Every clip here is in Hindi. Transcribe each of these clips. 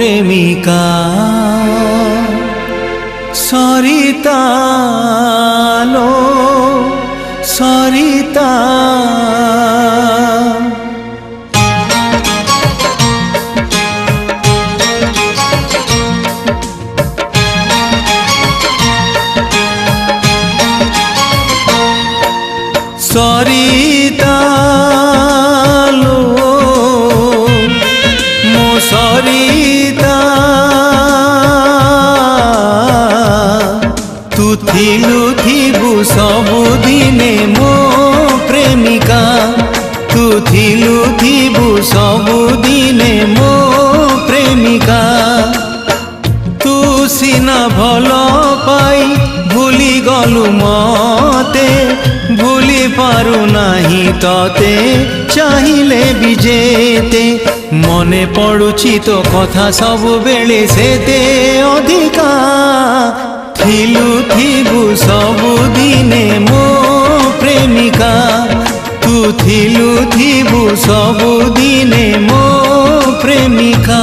प्रेमिका सरिता लो सरिता सरिता लो मो सरिता तू थिलु थिबु सबुदिने मो प्रेमिका तू थिलु थिबु सबुदिने मो प्रेमिका तू सिना भलो पाई भूली गलु मते भूली पारु नाही तते चाहिले विजेते मने पड़ुची तो कथा सब बेले सेते अधिका थिलु थिबु सबुदिने मो प्रेमिका तू थिलु थिबु सबुदिने मो प्रेमिका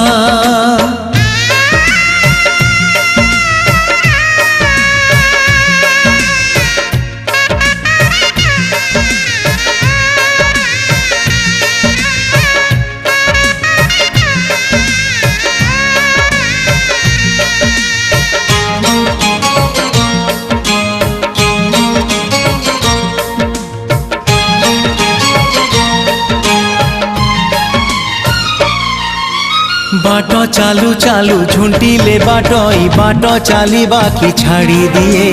बाट चालू चालू झुंटिले बाट ई बाट चाली बाकी छाड़ी दिए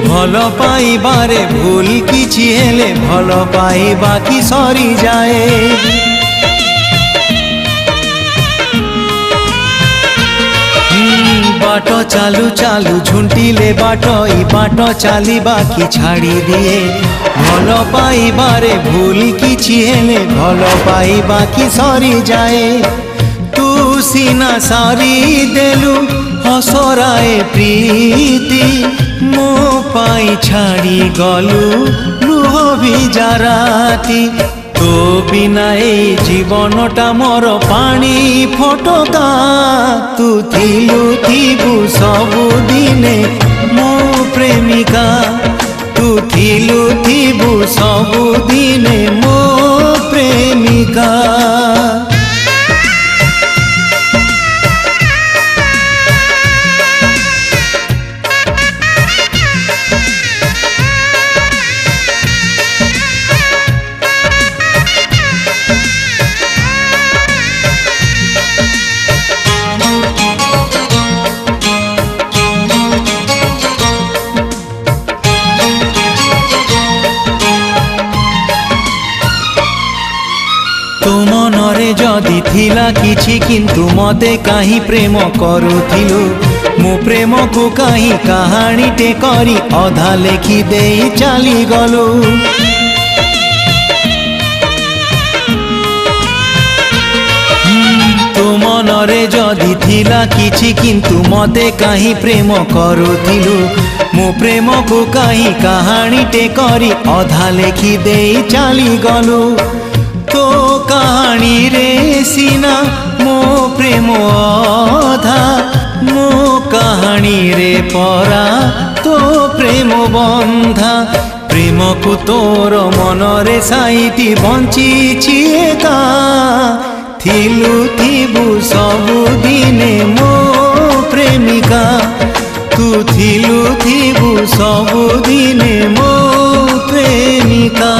भल पाइबारे भूल किछि हेले भल पाइबा की सरी जाए बाट चालू चालू झुंटिले बाट ई बाट चाली बाकी छाड़ी दिए भल पाइबारे भूल किछि हेले भल पाइबा की सरी जाए सीना सारी देलु हसराए प्रीति मो पाई छाड़ी गलु लुह भिजा राती तो बिना ए जीवनटा मोर पानी फटका तू थिलु थिबु सबुदिने मो प्रेमिका तू थिलु थिबु सबुदिने मो प्रेमिका तो मनरे जदि थिला किछि किंतु मते काहि प्रेम करुथिलु मो प्रेम को काहि कहानी टे करी अधा लेखि देई चली गलु तो मनरे जदि थिला किछि किंतु मते काहि प्रेम करुथिलु मो प्रेम को काहि कहानी टे करी अधा लेखि देई चली गलु तो कहानी रे सीना मो प्रेम अधा मो कहानी रे परा तो प्रेम बंधा प्रेम को तोर मन रे साइती बंची एका थिलु थिबु सबुदिने मो प्रेमिका तू थिलु थिबु सबुदिने मो प्रेमिका।